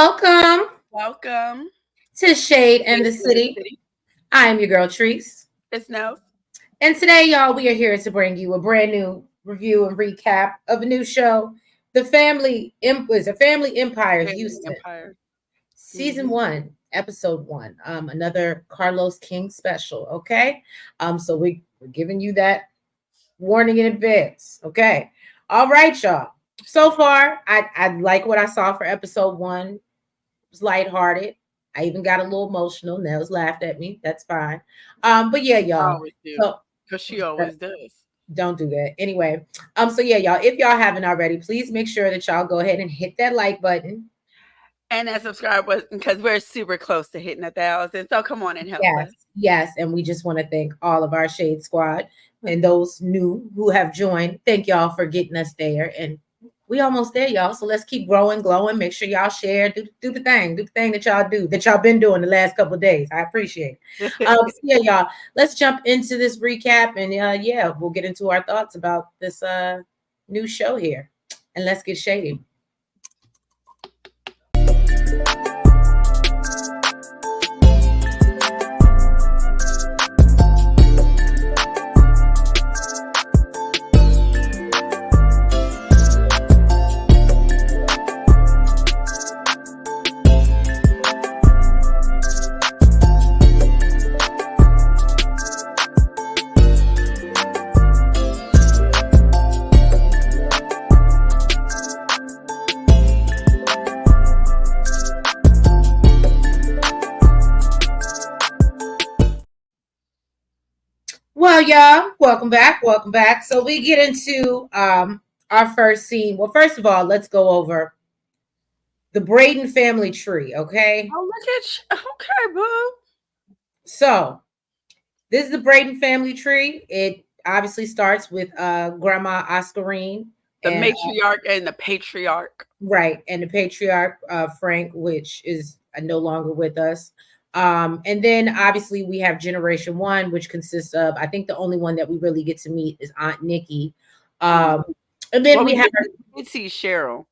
Welcome to Shade and the into the City. city. I am your girl, Treese. It's no. And today, y'all, we are here to bring you a brand new review and recap of a new show, The Family Empire Family Houston, Empire. Season 1, Episode 1. Another Carlos King special, okay? So we're giving you that warning in advance, okay? All right, y'all. So far, I like what I saw for Episode 1. It was lighthearted. I even got a little emotional. Nels laughed at me. That's fine. But yeah, I y'all. always do. So Because she always does. don't do that. Anyway, so yeah, y'all, if y'all haven't already, please make sure that y'all go ahead and hit that like button. And that subscribe button because we're super close to hitting 1,000. So come on and help Yes, us. yes. And we just want to thank all of our Shade Squad and those new who have joined. Thank y'all for getting us there. And we almost there, y'all. So let's keep growing, glowing. Make sure y'all share. Do the thing. Do the thing that y'all do, that y'all been doing the last couple of days. I appreciate it. So yeah, y'all. Let's jump into this recap. And yeah, we'll get into our thoughts about this new show here. And let's get shady. Well, y'all, welcome back. Welcome back. So we get into our first scene. Well, first of all, let's go over the Braden family tree, okay? Oh, look at you. Okay, boo. So this is the Braden family tree. It obviously starts with Grandma Oscarine The and matriarch and the patriarch. right, and the patriarch Frank, which is no longer with us. And then obviously we have Generation One, which consists of, I think the only one that we really get to meet is Aunt Nikki. Um, and then Well, we have, we did see Cheryl,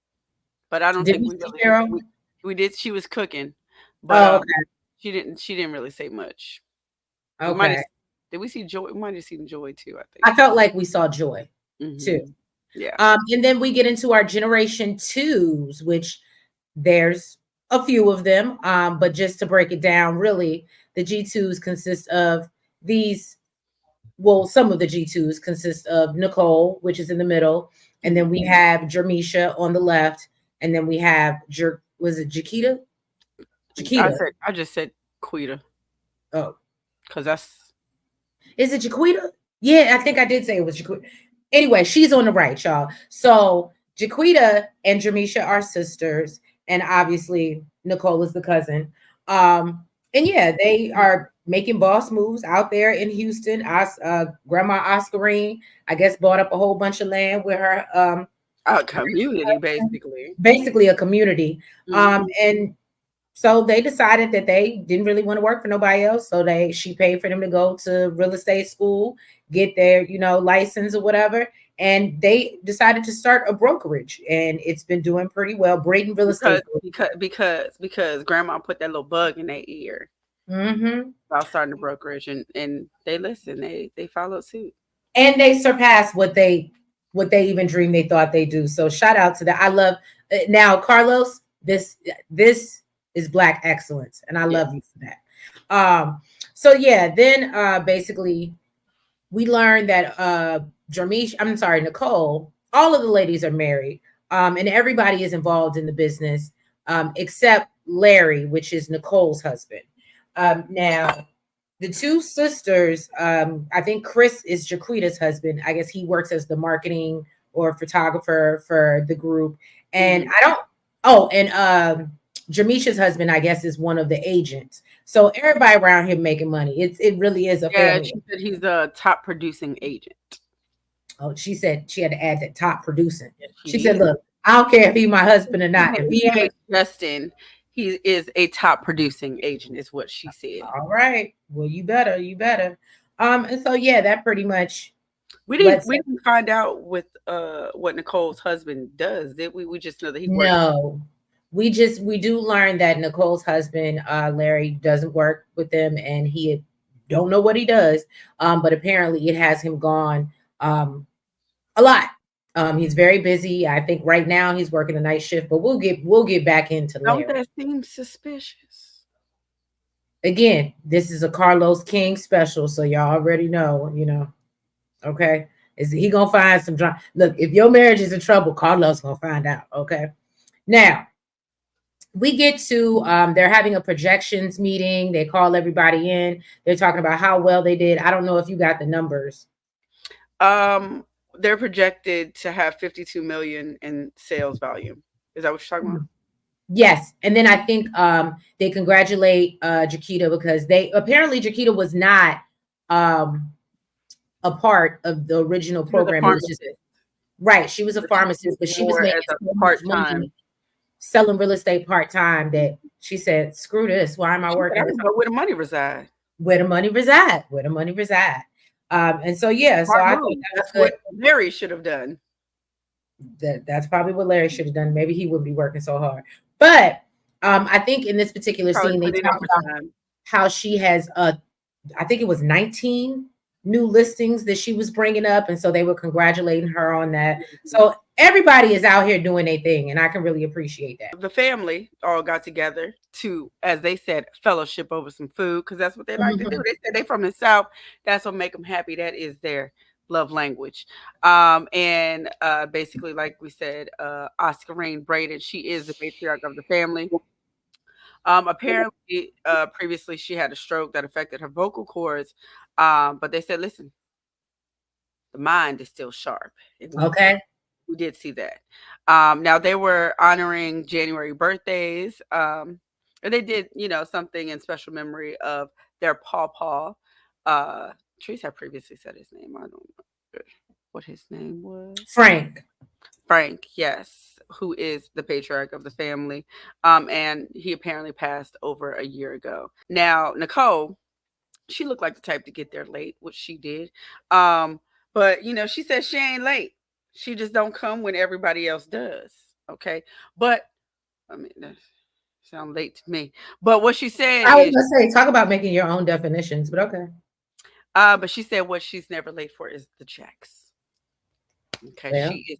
but I don't did think we we see really Cheryl? we did. She was cooking, but Oh, okay. she didn't really say much. We might have Okay. did we see Joy? We might have seen Joy too, I think. I felt like we saw Joy too. Yeah. And then we get into our Generation Twos, which there's a few of them. But just to break it down, really, the G2s consist of these. Well, some of the G2s consist of Nicole, which is in the middle, and then we have Jermisha on the left, and then we have was it Jaquita? Jaquita. I just said Quita Oh, because that's is it Jaquita? Yeah, I think I did say it was Jaquita. Anyway, she's on the right, y'all. So Jaquita and Jermisha are sisters, and obviously Nicole is the cousin. And yeah, they are making boss moves out there in Houston. Grandma Oscarine, I guess, bought up a whole bunch of land with her. a community Basically a community. Mhm. And so they decided that they didn't really want to work for nobody else. So she paid for them to go to real estate school, get their, license or whatever. And they decided to start a brokerage, and it's been doing pretty well. Braden Real Estate Group. Because grandma put that little bug in their ear about starting the brokerage, and they listened. They followed suit. And they surpassed what they even dreamed they thought they do. So shout out to that. I love now Carlos. This is Black excellence, and I love you for that. So yeah, then basically we learned that Nicole, all of the ladies are married, and everybody is involved in the business, except Larry, which is Nicole's husband. Now the two sisters, I think Chris is Jaquita's husband. I guess he works as the marketing or photographer for the group. And I don't, oh, and Jamisha's husband, I guess, is one of the agents. So everybody around here making money. It really is a family. She said he's the top producing agent. Oh, she said she had to add that top producing. Yes, She said, look, I don't care if he's my husband or not. If he ain't Justin, he is a top producing agent, is what she said. All right. Well, you better. And so yeah, that pretty much we didn't find out with what Nicole's husband does, did we? We just know that he works. No. we do learn that Nicole's husband, Larry, doesn't work with them, and he don't know what he does. But apparently it has him gone a lot. He's very busy. I think right now he's working a night shift, but we'll get back into Don't Larry. that seem suspicious? Again, this is a Carlos King special, so y'all already know, okay? Is he gonna find some drama? Look, if your marriage is in trouble, Carlos gonna find out. Okay. Now we get to they're having a projections meeting. They call everybody in. They're talking about how well they did. I don't know if you got the numbers. Um, they're projected to have 52 million in sales volume. Is that what you're talking about? Yes, and then I think they congratulate Jaquita because they apparently Jaquita was not um a part of the original She was a program. It was just pharmacist, right. She was a but she did pharmacist, but she was more making as a so much part money time. selling real estate part time that she said, "Screw this. Why am I She said, "I working this don't know where the money reside." where the money reside? Where the money reside?" And so yeah, so Smart I thought move. that was That's good. what Mary should have done. That's probably what Larry should have done. Maybe he wouldn't be working so hard. But I think in this particular Probably scene, they put in talk about overtime. how she has I think it was 19 new listings that she was bringing up, and so they were congratulating her on that. So everybody is out here doing their thing, and I can really appreciate that. The family all got together to, as they said, fellowship over some food because that's what they like to do. Mhm. They said they from the South. That's what make them happy. That is their love language. And basically, like we said, Oscar Rain Braden, she is the patriarch of the family. Apparently, previously she had a stroke that affected her vocal cords. But they said, listen, the mind is still sharp, and Okay. we did see that. Now they were honoring January birthdays, and they did, something in special memory of their pawpaw. Trees had previously said his name. I don't know what his name was. Frank. Frank, yes, who is the patriarch of the family. And he apparently passed over a year ago. Now, Nicole, she looked like the type to get there late, which she did. But she said she ain't late. She just don't come when everybody else does. Okay. But I mean that sounds late to me. But what she said I was is gonna say, talk about making your own definitions, but okay. but she said what she's never late for is the checks. Okay. Well, She is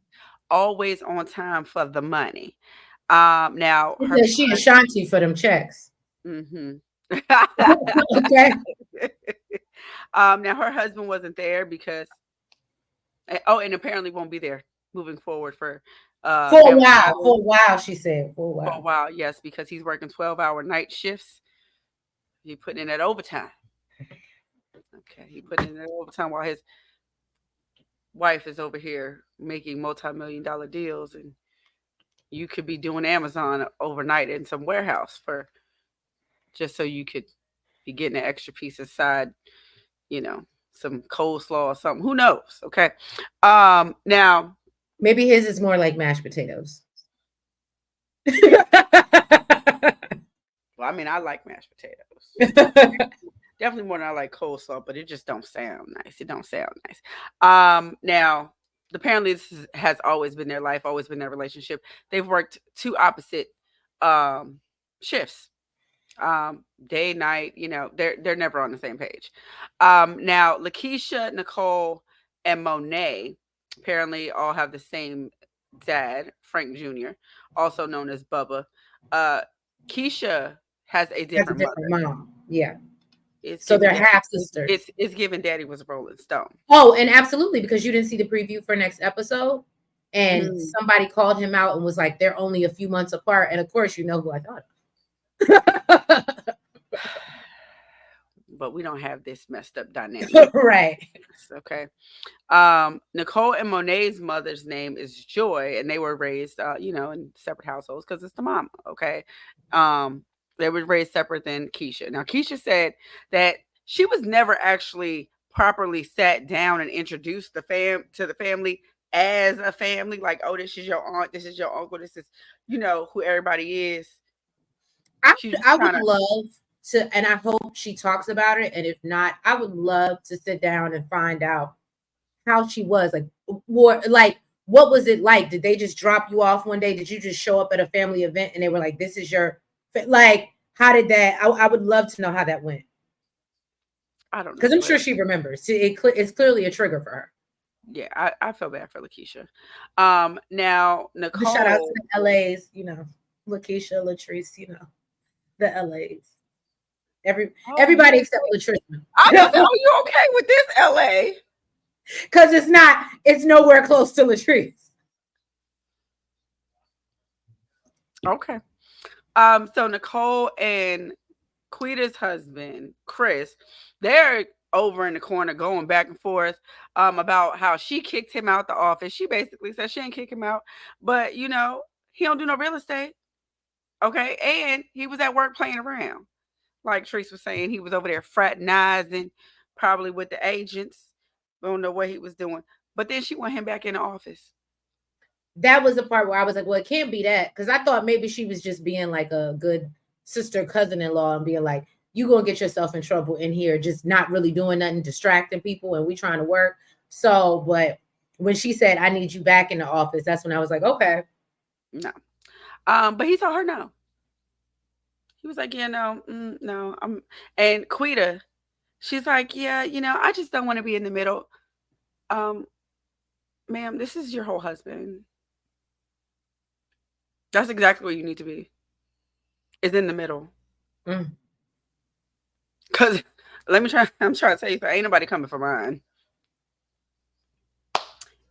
always on time for the money. Now she her said she Ashanti for them checks. hmm Okay. now her husband wasn't there because oh, and apparently won't be there moving forward for For a family while. matters For a while, she said. For a for a while. while. Yes, because he's working 12-hour night shifts. He putting in that overtime. Okay, he putting in that overtime while his wife is over here making multi-million-dollar deals, and you could be doing Amazon overnight in some warehouse for just so you could be getting an extra piece aside, you know, some coleslaw or something. Who knows? Okay. Now, Maybe his is more like mashed potatoes. well, I mean, I like mashed potatoes. Definitely more than I like coleslaw, but it just don't sound nice. It don't sound nice. Now, apparently, has always been their life, always been their relationship. They've worked two opposite um, shifts, day, night. They're never on the same page. Now, Lakeisha, Nicole, and Monet apparently all have the same dad, Frank Jr., also known as Bubba. Uh, Keisha has a That's a different different mother. mom. Yeah. It's So giving they're daddy. half It's sisters. it's, it's giving daddy was a Rolling Stone. Oh, and absolutely, because you didn't see the preview for next episode. And Mm. somebody called him out and was like, they're only a few months apart. And of course, you know who I thought of. But we don't have this messed up dynamic. Right. Okay. Nicole and Monet's mother's name is Joy, and they were raised, in separate households because it's the mama. Okay. Um, they were raised separate than Keisha. Now, Keisha said that she was never actually properly sat down and introduced to the family as a family. Like, oh, this is your aunt, this is your uncle, this is, who everybody is. I She would, just I would kind of love to, and I hope she talks about it. And if not, I would love to sit down and find out how she was, like what was it like? Did they just drop you off one day? Did you just show up at a family event and they were like, this is your, like, how did that, I would love to know how that went. I don't Because know, I'm but sure she remembers. It's clearly a trigger for her. yeah, I feel bad for Lakeisha. Now The shout out to Nicole. the LAs, Lakeisha, Latrice, the LAs. Oh, you Everybody except okay? Latrice. I was say, oh, you okay with this, LA? Because it's nowhere close to Latrice. Okay. So Nicole and Quita's husband, Chris, they're over in the corner going back and forth about how she kicked him out the office. She basically said she didn't kick him out, but he don't do no real estate. Okay. And he was at work playing around. Like Trace was saying, he was over there fraternizing, probably with the agents. We don't know what he was doing. But then she want him back in the office. That was the part where I was like, well, it can't be that. Because I thought maybe she was just being like a good sister, cousin-in-law, and being like, you gonna get yourself in trouble in here, just not really doing nothing, distracting people, and we trying to work. So, but when she said, I need you back in the office, that's when I was like, okay. No. But he told her no. He was like, yeah, no, no. And Quita, she's like, yeah, I just don't want to be in the middle. Um, ma'am, this is your whole husband. That's exactly what you need to be. Is in the middle. Mm. Cause let me try. I'm trying to tell you, ain't nobody coming for mine.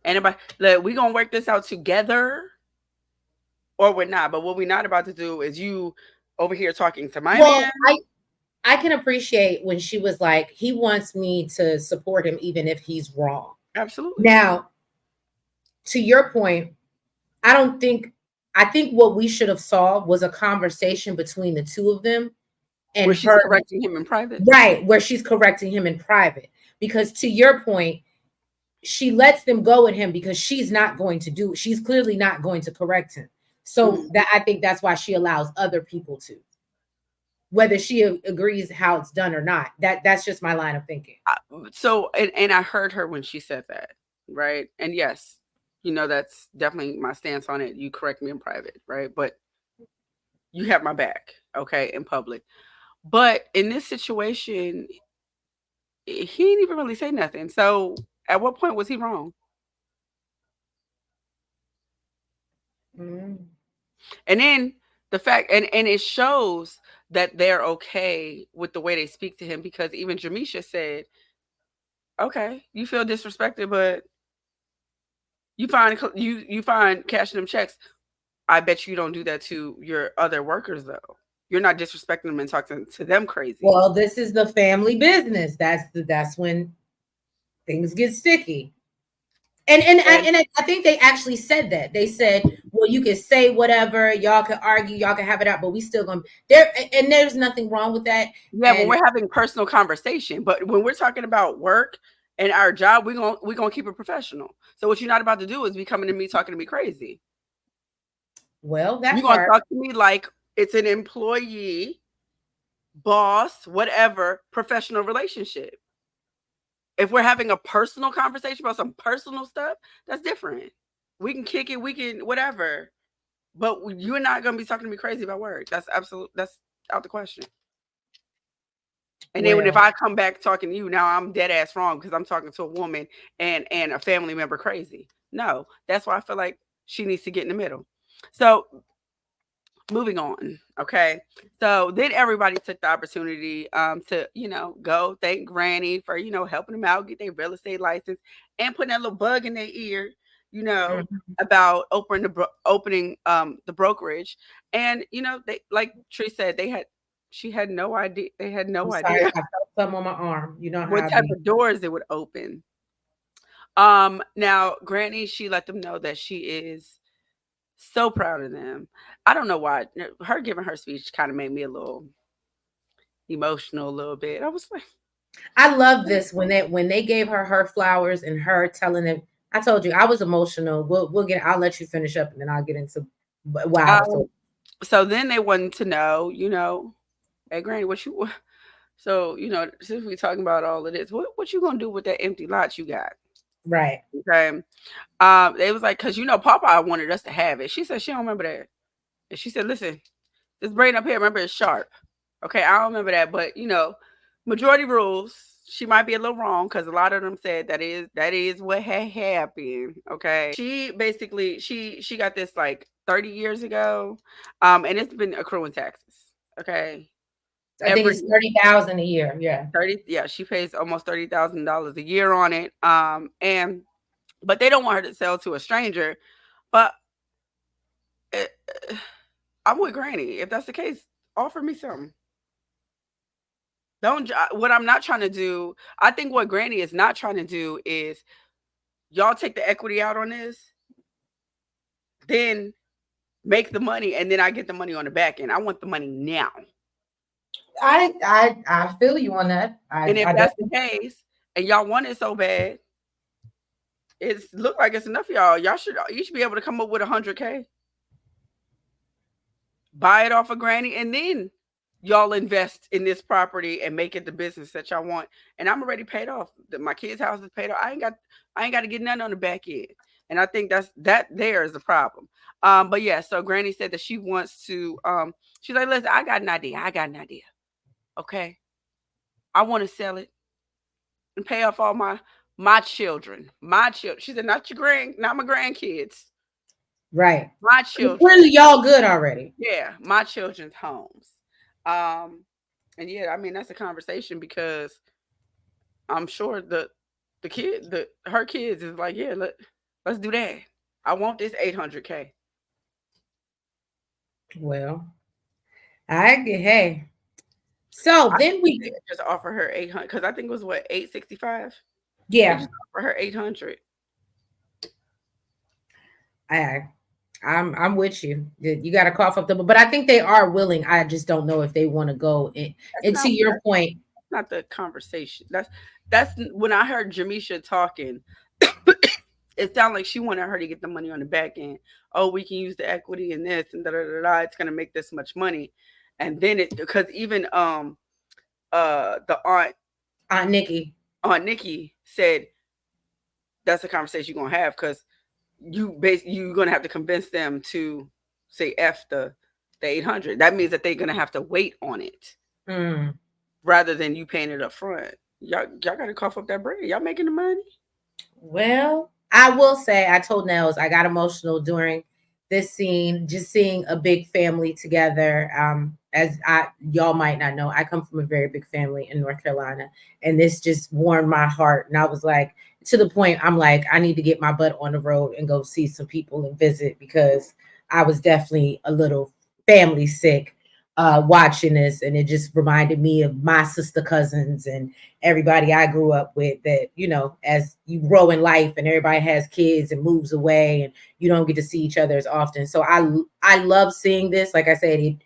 Anybody? Look, we gonna work this out together, or we're not. But what we're not about to do is you over here talking to my Well, man. I can appreciate when she was like, he wants me to support him even if he's wrong. Absolutely. Now, to your point, I don't think I think what we should have saw was a conversation between the two of them Where and she's her, correcting him in private. right, where she's correcting him in private. Because to your point, she lets them go at him because she's clearly not going to correct him. So Mhm. that I think that's why she allows other people to, whether she agrees how it's done or not. That's just my line of thinking. So, and I heard her when she said that, right? And yes, that's definitely my stance on it. You correct me in private, right? But you have my back, okay, in public. But in this situation, he didn't even really say nothing. So, at what point was he wrong? Mm. And then the fact, and it shows that they're okay with the way they speak to him because even Jamisha said, "Okay, you feel disrespected, but you find cashing them checks. I bet you don't do that to your other workers though. You're not disrespecting them and talking to them crazy." Well, this is the family business. That's when things get sticky. And And I think they actually said that. They said, "Well, you can say whatever, y'all can argue, y'all can have it out, but we still gonna there." And there's nothing wrong with that. yeah, when And we're having personal conversation, but when we're talking about work and our job, we're gonna keep it professional. So what you're not about to do is be coming to me talking to me crazy. well, You're that gonna part. talk to me like it's an employee, boss, whatever, professional relationship. If we're having a personal conversation about some personal stuff, that's different. We can kick it, we can whatever. But you're not gonna be talking to me crazy about work. That's out the question. And then if Well, I come back talking to you, now I'm dead ass wrong because I'm talking to a woman and a family member crazy. No, that's why I feel like she needs to get in the middle. So moving on, okay. So then everybody took the opportunity to go thank Granny for helping them out get their real estate license and putting that little bug in their ear, you know mhm. about opening the brokerage. And they, like Tree said, she had no idea, they had I'm no sorry if idea I felt something on my arm. You know how what I type be. of doors it would open. Now Granny, she let them know that she is so proud of them. I don't know why her giving her speech kind of made me a little emotional, a little bit. I was like, I love this when they gave her flowers and her telling them. I told you I was emotional. We'll get. I'll let you finish up and then I'll get into why I was so. um, so then they wanted to know, hey Granny, what you so since we talking about all of this, what you gonna do with that empty lot you got? Right. Okay. They was like, cause Papa wanted us to have it. She said she don't remember that. And she said, listen, this brain up here, remember it's sharp. Okay, I don't remember that, but majority rules. She might be a little wrong because a lot of them said that is what had happened. Okay, she basically she got this like 30 years ago, and it's been accruing taxes. Okay, I think every it's 30,000 a year. Yeah. 30, yeah, she pays almost $30,000 a year on it. And but they don't want her to sell to a stranger. But it, I'm with Granny. If that's the case, offer me something. Don't what I'm not trying to do. I think what Granny is not trying to do is y'all take the equity out on this, then make the money, and then I get the money on the back end. I want the money now. I feel you on that. And if I that's the definitely. case, and y'all want it so bad, it's look like it's enough for y'all. You should be able to come up with 100K, buy it off of Granny, and then y'all invest in this property and make it the business that y'all want. And I'm already paid off. My kids' house is paid off. I ain't got to get nothing on the back end. And I think that there is the problem. But yeah, so Granny said that she wants to she's like, listen, I got an idea. Okay. I want to sell it and pay off all my children. My children. She said, not my grandkids. Right. My children. Clearly, y'all good already. Yeah, my children's homes. Um, and yeah, I mean that's a conversation because I'm sure her kids is like, yeah, let's do that. I want this 800K. Well, I get. Hey. So I then think we. they just offer her 800 because I think it was what 865. They Yeah. just offer her 800. I. I'm with you. You got to cough up the, but I think they are willing. I just don't know if they want to go in. That's And not to your point, that's not the conversation. That's when I heard Jamisha talking. It sounded like she wanted her to get the money on the back end. Oh, we can use the equity in this and da da da da. It's gonna make this much money, and then it because even the Aunt Nikki. aunt Nikki said that's a conversation you're gonna have because you're gonna have to convince them to say f the 800. That means that they're gonna have to wait on it Mm. rather than you paying it up front. Y'all gotta cough up that bread. Y'all making the money. Well, I will say I told Nels I got emotional during this scene, just seeing a big family together. As I y'all might not know, I come from a very big family in North Carolina, and this just warmed my heart. And I was like, to the point, I'm like, I need to get my butt on the road and go see some people and visit because I was definitely a little family sick watching this, and it just reminded me of my sister cousins and everybody I grew up with that, as you grow in life and everybody has kids and moves away and you don't get to see each other as often. So I love seeing this. Like I said,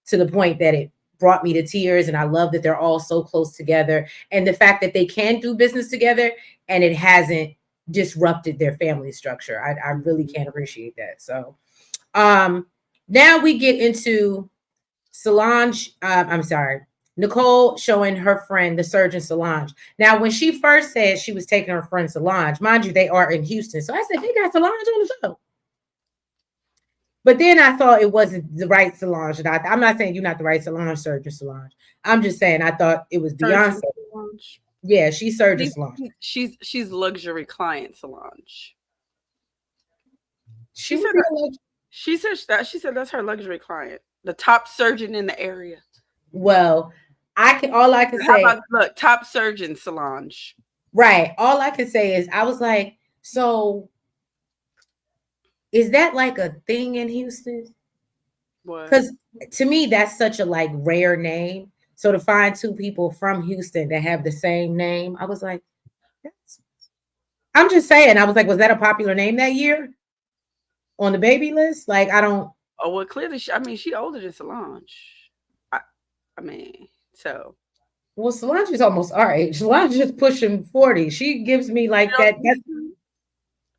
to the point that it brought me to tears, and I love that they're all so close together and the fact that they can do business together and it hasn't disrupted their family structure. I really can't appreciate that. So um now we get into Solange, I'm sorry, Nicole showing her friend, the surgeon Solange. Now, when she first said she was taking her friend Solange, mind you, they are in Houston. So I said, they got Solange on the show. But then I thought it wasn't the right Solange. And I'm not saying you're not the right Solange, surgeon Solange. I'm just saying I thought it was Beyonce. Surgeon Solange. Yeah, she's surgeon She's Solange. she's luxury client Solange. She She would said be a legend. she said that's her luxury client, the top surgeon in the area. Well, all I can How say, about look, top surgeon Solange? right. All I can say is I was like, so is that like a thing in Houston? What? Because to me, that's such a like rare name. So to find two people from Houston that have the same name, I was like, that's, I'm just saying, I was like, was that a popular name that year on the baby list? Like, I don't. Oh well, clearly, I mean, she older than Solange. I, I mean, so Well, Solange is almost our age. Solange is pushing 40. She gives me you like don't that. think she's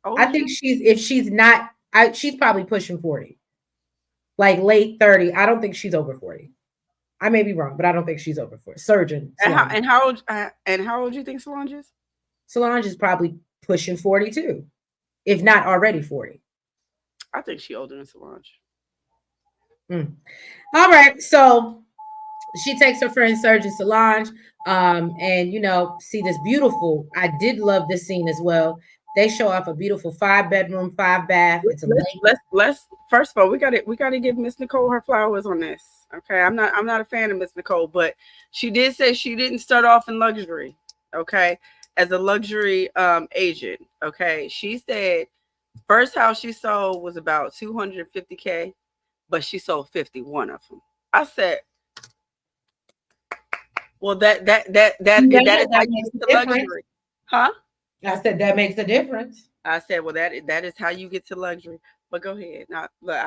I older think than if she's not, she's probably pushing 40, like late 30. I don't think she's over 40. I may be wrong, but I don't think she's over 40. Surgeon and how Solange. and how old and how old do you think Solange is? Solange is probably pushing 42, if not already 40. I think she older than Solange. Mm. All right. So she takes her friend Surgeon Solange, and see this beautiful. I did love this scene as well. They show off a beautiful 5 bedroom, 5 bath. It's a lake. Let's first of all, we gotta give Miss Nicole her flowers on this. Okay, I'm not a fan of Miss Nicole, but she did say she didn't start off in luxury. Okay, as a luxury agent. Okay, she said first house she sold was about 250K, but she sold 51 of them. I said, well, that is how That you makes get a to difference. luxury, huh? I said that makes a difference. I said, well, that is how you get to luxury. But go ahead. Now, look,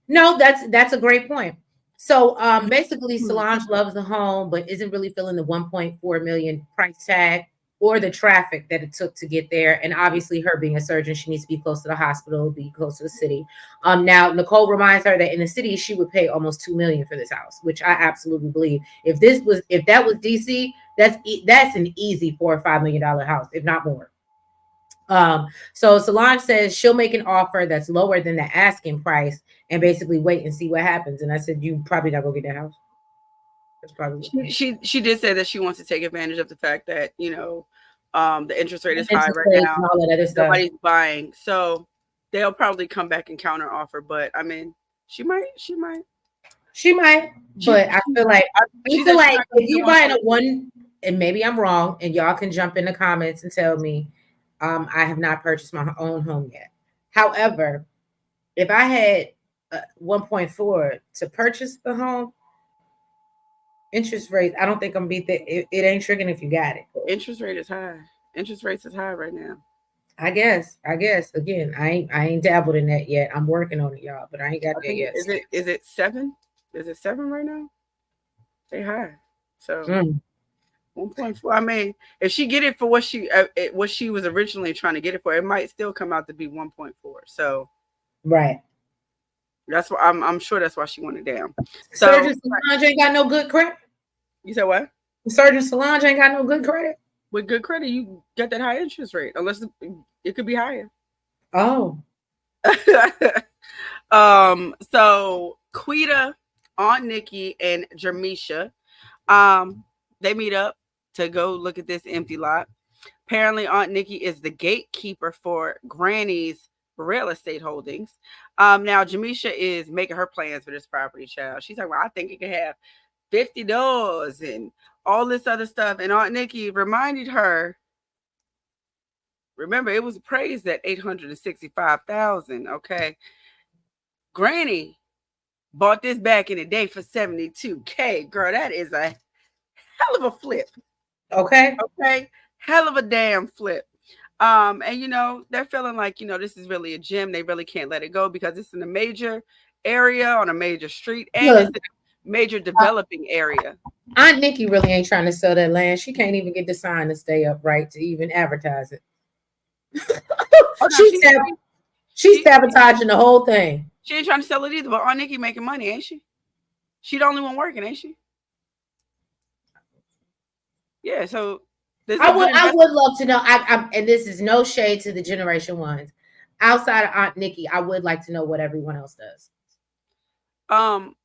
No, that's a great point. So basically Solange loves the home, but isn't really feeling the 1.4 million price tag or the traffic that it took to get there. And obviously her being a surgeon, she needs to be close to the hospital, be close to the city. Now Nicole reminds her that in the city she would pay almost 2 million for this house, which I absolutely believe. If that was DC, that's an easy $4 or $5 million house, if not more. So Solange says she'll make an offer that's lower than the asking price and basically wait and see what happens. And I said, you probably not gonna get that house. That's probably she did say that she wants to take advantage of the fact that the interest rate is high interest right rates now. and all that other stuff. Nobody's buying, so they'll probably come back and counter offer. But I mean, she might, She might, she, but I feel like she said she's not going if to do you're buying a 1.4. one, and maybe I'm wrong, and y'all can jump in the comments and tell me, I have not purchased my own home yet. However, if I had 1.4 to purchase the home, interest rates, I don't think I'm beat that. It ain't tricking if you got it. Interest rate is high. Interest rates is high right now. I guess. Again, I ain't dabbled in that yet. I'm working on it, y'all, but I ain't got I there think yet. is it 7? Is it 7 right now? They high. So Mm, 1.4. I mean, if she get it for what she was originally trying to get it for, it might still come out to be 1.4. So right. that's why I'm sure that's why she wanted down. So Surgeon Solange ain't got no good credit. you said what? Surgeon Solange ain't got no good credit. With good credit, you get that high interest rate, unless it could be higher. Oh, So Quita, Aunt Nikki, and Jermisha, they meet up to go look at this empty lot. Apparently, Aunt Nikki is the gatekeeper for Granny's real estate holdings. Now Jamisha is making her plans for this property, child. She's like, well, I think it could have 50 doors and all this other stuff. And Aunt Nikki reminded her, remember, it was appraised at 865,000. Okay. Granny bought this back in the day for 72K. Girl, that is a hell of a flip. okay. Okay. Hell of a damn flip. And they're feeling like, this is really a gem. They really can't let it go because it's in a major area on a major street and it's Look, in a major developing area. Aunt Nikki really ain't trying to sell that land. She can't even get the sign to stay upright to even advertise it. Oh no, She's sabotaging the whole thing. she ain't trying to sell it either, but Aunt Nikki making money, ain't she? She the only one working, ain't she? Yeah, so this is a good I investment. would love to know. And this is no shade to the generation ones. Outside of Aunt Nikki, I would like to know what everyone else does. Um,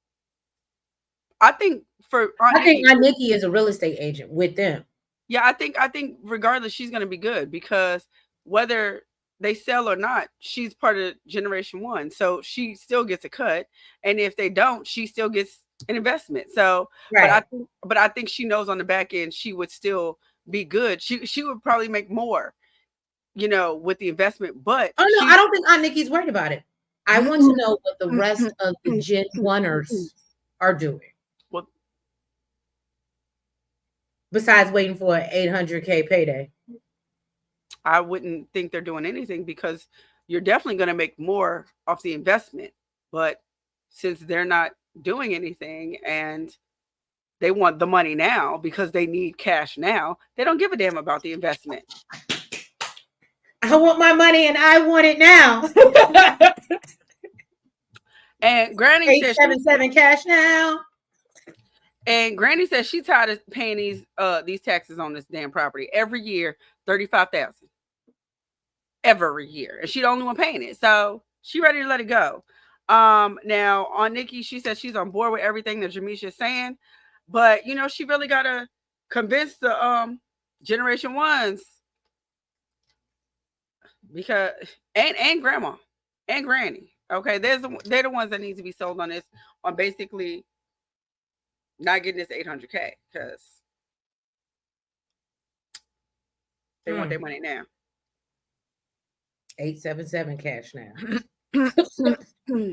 I think for Aunt I think Nikki, Aunt Nikki is a real estate agent with them. yeah, I think regardless, she's gonna be good because whether they sell or not, she's part of generation one. So she still gets a cut. And if they don't, she still gets an investment. So Right. but I think she knows on the back end she would still be good. She would probably make more, with the investment, but Oh no, I she don't think Aunt Nikki's worried about it. I want to know what the rest of the Gen Oneers are doing well, besides waiting for an 800K payday. I wouldn't think they're doing anything because you're definitely going to make more off the investment. But since they're not doing anything and they want the money now because they need cash now, they don't give a damn about the investment. I want my money and I want it now. And Granny says 877 cash now. she's tired of paying these taxes on this damn property every year, 35,000. every year, and she the only one paying it. So she ready to let it go. Now on Nikki, she says she's on board with everything that Jamisha's saying, but she really gotta convince the generation ones, because and grandma and granny. Okay, they're the ones that need to be sold on this, on basically not getting this 800K, because they want their money now. 877 cash now.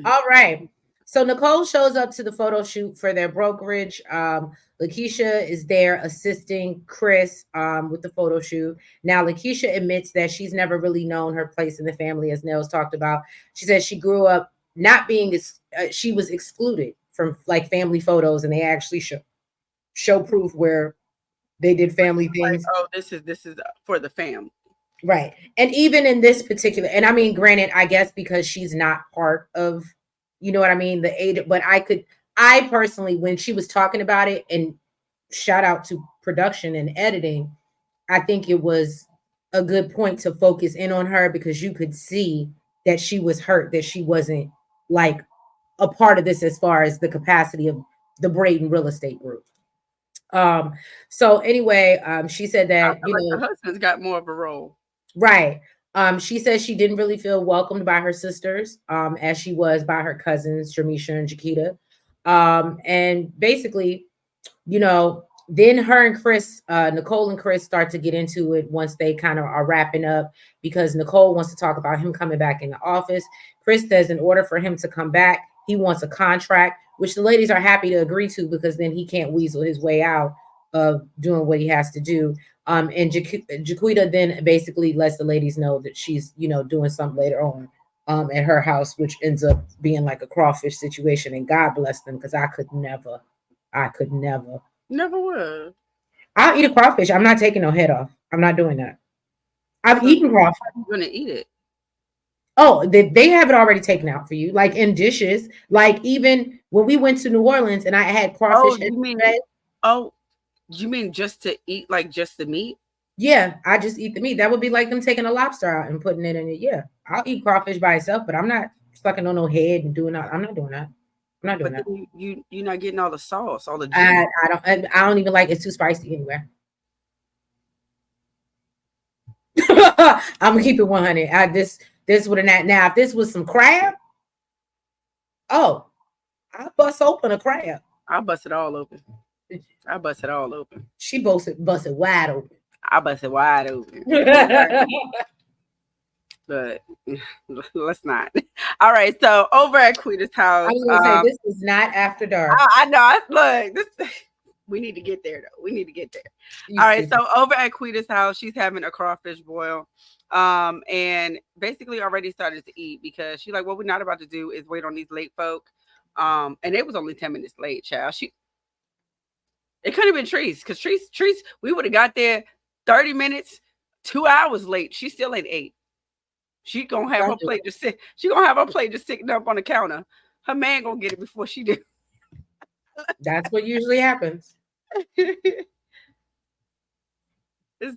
All right. So Nicole shows up to the photo shoot for their brokerage. Lakeisha is there assisting Chris with the photo shoot. Now, Lakeisha admits that she's never really known her place in the family, as Nels talked about. She says she grew up not being, she was excluded from like family photos, and they actually show proof where they did family Like, things. oh, this is for the fam. Right. And even in this particular, and I mean, granted, I guess because she's not part of, you know what I mean, the aid, but I personally, when she was talking about it, and shout out to production and editing, I think it was a good point to focus in on her, because you could see that she was hurt, that she wasn't like a part of this as far as the capacity of the Braden real estate group. Um, so anyway, she said I that, feel like the husband's got more of a role. right. She says she didn't really feel welcomed by her sisters, as she was by her cousins, Jamisha and Jaquita. And basically, then her and Chris, Nicole and Chris start to get into it once they kind of are wrapping up, because Nicole wants to talk about him coming back in the office. Chris says in order for him to come back, he wants a contract, which the ladies are happy to agree to, because then he can't weasel his way out of doing what he has to do. And Jaquita then basically lets the ladies know that she's, doing something later on at her house, which ends up being like a crawfish situation. And God bless them, because I could never. Never would. I'll eat a crawfish. I'm not taking no head off. I'm not doing that. I've So eaten crawfish. you're gonna eat it? Oh, they have it already taken out for you, like in dishes. Like even when we went to New Orleans and I had crawfish Oh, in you mean? bread, Oh, you mean just to eat, like just the meat? yeah, I just eat the meat. That would be like them taking a lobster out and putting it in it. Yeah, I'll eat crawfish by itself, but I'm not fucking on no head and doing that. I'm not doing that. I'm not doing But that. then you're not getting all the sauce, all the juice. I don't even like it's too spicy anywhere. I'm gonna keep it 100. This would have not now. If this was some crab, oh, I bust open a crab. I bust it all open. I bust it all open. She busted wide open. I bust it wide open. But let's not. All right. So over at Quita's I house, was gonna say this is not after dark. I know. Look, this. We need to get there though. We need to get there. All right. So over at Quita's house, she's having a crawfish boil, and basically already started to eat, because she's like, what we're not about to do is wait on these late folk. And it was only 10 minutes late, child. It couldn't have been Treese, because Treese, we would have got there 30 minutes, 2 hours late. She still ain't ate. She gonna have her plate just sit. She gonna have her plate just sitting up on the counter. Her man gonna get it before she do. That's what usually happens.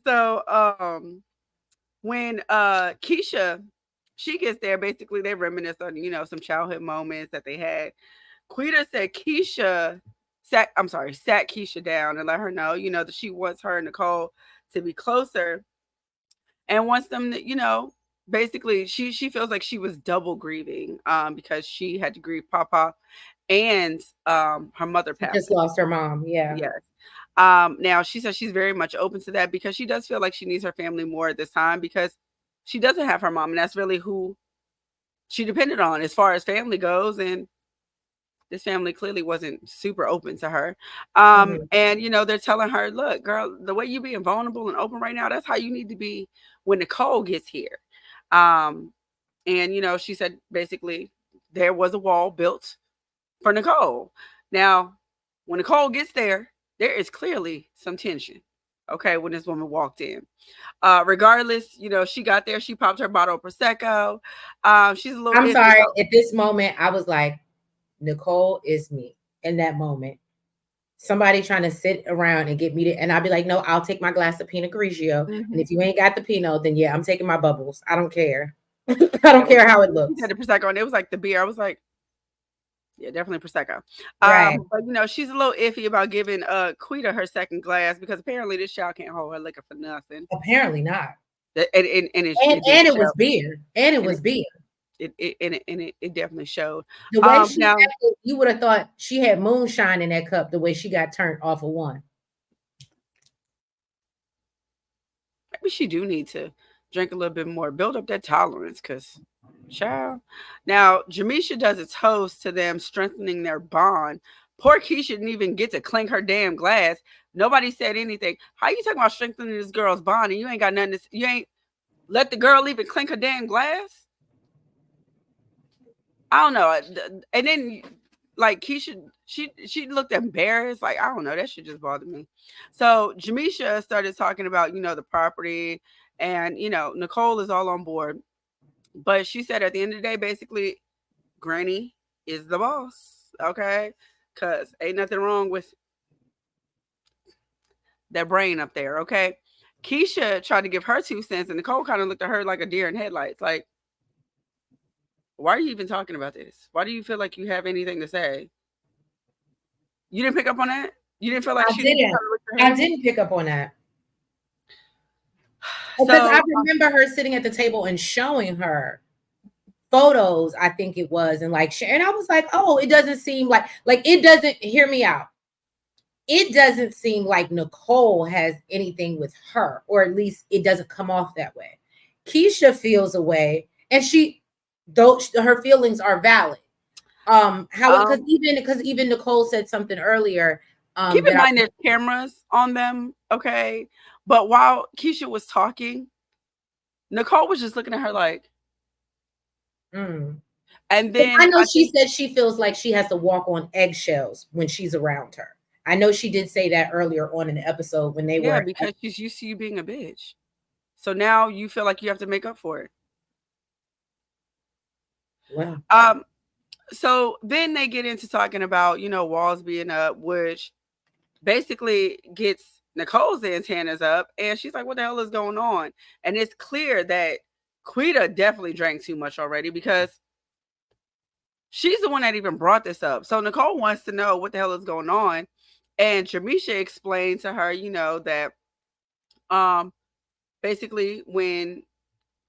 So when Keisha, she gets there, basically they reminisce on some childhood moments that they had. Quita said Keisha sat Keisha down and let her know, that she wants her and Nicole to be closer, and wants them to, basically she feels like she was double grieving, because she had to grieve Papa, and her mother passed. Just lost her mom. Yeah. Yes. Now she says she's very much open to that, because she does feel like she needs her family more at this time, because she doesn't have her mom, and that's really who she depended on as far as family goes, and this family clearly wasn't super open to her. And they're telling her, look, girl, the way you being vulnerable and open right now, that's how you need to be when Nicole gets here. And she said basically there was a wall built for Nicole. Now, when Nicole gets there, there is clearly some tension. Okay, when this woman walked in. Regardless, she got there, she popped her bottle of Prosecco. She's a little I'm sorry. At this moment, I was like, Nicole is me in that moment. somebody trying to sit around and get me to, and I'll be like, no, I'll take my glass of Pinot Grigio. And Mhm. if you ain't got the Pinot, then yeah, I'm taking my bubbles. I don't care. I Yeah, don't care how it she had looks. the prosecco, and it was like the beer. I was like, yeah, definitely prosecco. Right. But she's a little iffy about giving Quita her second glass because apparently this child can't hold her liquor for nothing. Apparently not. And And it did and it show, was beer. And it and was beer. it definitely showed. The way she Now acted, you would have thought she had moonshine in that cup the way she got turned off of one. maybe she do need to drink a little bit more, build up that tolerance, cause child. Now Jamisha does a toast to them strengthening their bond. Poor Keisha didn't even get to clink her damn glass. Nobody said anything. How you talking about strengthening this girl's bond and you ain't got nothing to, you ain't let the girl even clink her damn glass? I don't know. And then like Keisha, she looked embarrassed. Like I don't know, that shit just bothered me. So Jamisha started talking about the property, and Nicole is all on board, but she said at the end of the day, basically, Granny is the boss. Okay, cause ain't nothing wrong with that brain up there. Okay. Keisha tried to give her 2 cents, and Nicole kind of looked at her like a deer in headlights. Like, why are you even talking about this? Why do you feel like you have anything to say? You didn't pick up on that? You didn't feel like I she didn't didn't. kind of look at I her? didn't pick up on that. Because I So, remember her sitting at the table and showing her photos, I think it was, and like and I was like, oh, it doesn't seem like it doesn't, hear me out. It doesn't seem like Nicole has anything with her, or at least it doesn't come off that way. Keisha feels a way, and though her feelings are valid. How it um, because even Nicole said something earlier, keep in that I mind there's cameras on them, okay? But while Keisha was talking, Nicole was just looking at her like, mm. and 'Cause I then know I she think, said she feels like she has to walk on eggshells when she's around her. I know she did say that earlier on in the episode when they yeah, were because she's used to you being a bitch. So now you feel like you have to make up for it. well, Um, so then they get into talking about, walls being up, which basically gets Nicole's antennas up, and she's like, "What the hell is going on?" And it's clear that Quita definitely drank too much already because she's the one that even brought this up. So Nicole wants to know what the hell is going on, and Jamisha explained to her, that um basically when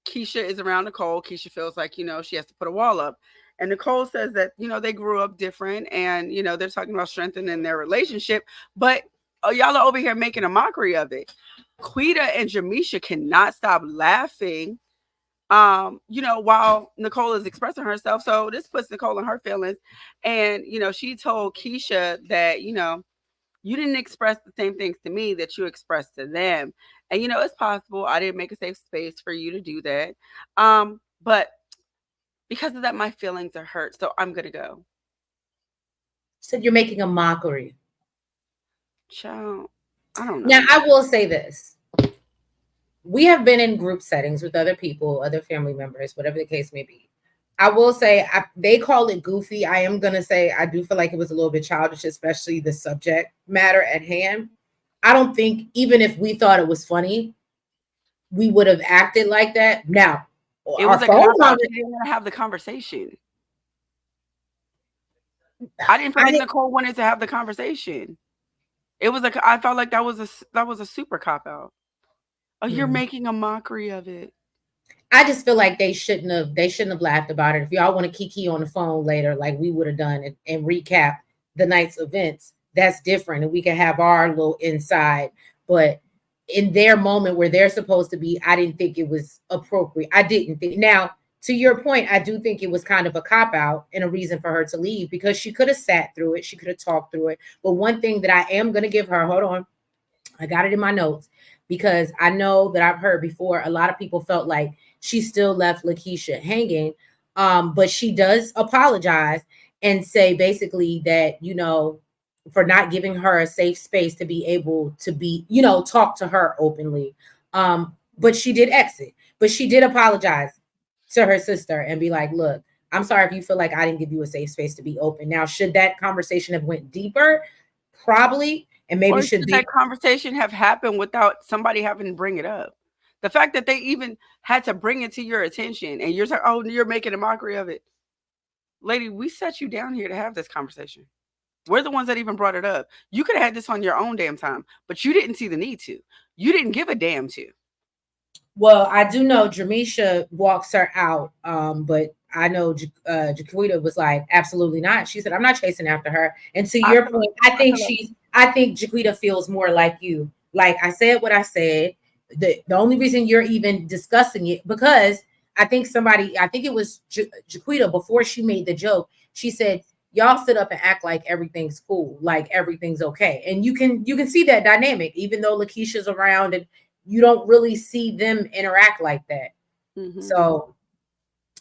Keisha is around Nicole, Keisha feels like, she has to put a wall up. And Nicole says that, they grew up different and, they're talking about strengthening their relationship, but y'all are over here making a mockery of it. Quita and Jamisha cannot stop laughing, while Nicole is expressing herself. So this puts Nicole in her feelings. And, she told Keisha that, you didn't express the same things to me that you expressed to them. And it's possible I didn't make a safe space for you to do that. But because of that, my feelings are hurt. So I'm gonna go. said you're making a mockery. Child, I don't Now, know. I will say this. We have been in group settings with other people, other family members, whatever the case may be. I will say they call it goofy. I am going to say I do feel like it was a little bit childish, especially the subject matter at hand. I don't think even if we thought it was funny, we would have acted like that. Now, It our was a phone cop out. conversation, She didn't want to have the conversation. I didn't feel I like didn't, Nicole wanted to have the conversation. It was like I felt like that was a super cop out. Oh, you're hmm. making a mockery of it. I just feel like they shouldn't have laughed about it. If y'all want to kiki on the phone later, like we would have done and recap the night's events, that's different. And we can have our little inside. But in their moment where they're supposed to be, I didn't think it was appropriate. I didn't think. Now, to your point, I do think it was kind of a cop out and a reason for her to leave because she could have sat through it, she could have talked through it. But one thing that I am gonna give her, hold on, I got it in my notes because I know that I've heard before a lot of people felt like she still left Lakeisha hanging. But she does apologize and say basically that, for not giving her a safe space to be able to be, talk to her openly. But she did exit, but she did apologize to her sister and be like, look, I'm sorry if you feel like I didn't give you a safe space to be open. Now, should that conversation have went deeper? Probably, and maybe Or should should that be. conversation have happened without somebody having to bring it up? The fact that they even had to bring it to your attention and you're like, oh, you're making a mockery of it. Lady, we set you down here to have this conversation. We're the ones that even brought it up. You could have had this on your own damn time, but you didn't see the need to. You didn't give a damn to. Well, I do know Jamisha walks her out, but I know Jaquita was like, absolutely not. She said, I'm not chasing after her. And to I your feel, point, I feel like, I think Jaquita feels more like you. Like I said what I said. The only reason you're even discussing it because I think it was Jaquita before she made the joke. She said, y'all sit up and act like everything's cool, like everything's okay. And you can see that dynamic, even though Lakeisha's around and you don't really see them interact like that. hmm So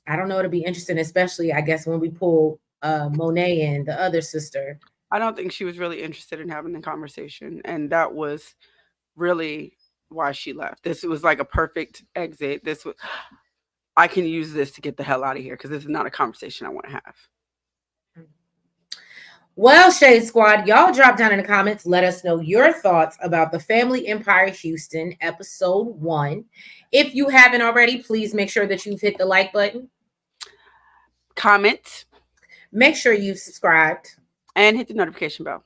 I don't know. It'll be interesting, especially I guess when we pull Monet and the other sister. I don't think she was really interested in having the conversation. And that was really why she left. This was like a perfect exit. This was, I can use this to get the hell out of here because this is not a conversation I want to have. Well, Shade Squad, y'all drop down in the comments. Let us know your thoughts about the Family Empire Houston episode 1. If you haven't already, please make sure that you've hit the like button. Comment Make sure you've subscribed. and hit the notification bell.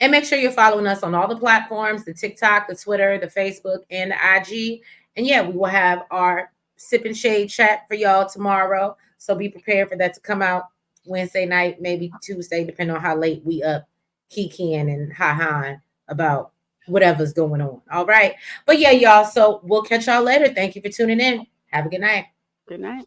And make sure you're following us on all the platforms, the TikTok, the Twitter, the Facebook, and the IG. And yeah, we will have our sip and shade chat for y'all tomorrow. So be prepared for that to come out Wednesday night, maybe Tuesday, depending on how late we up kikiing and ha-ha about whatever's going on. All right. But yeah, y'all. So we'll catch y'all later. Thank you for tuning in. Have a good night. Good night.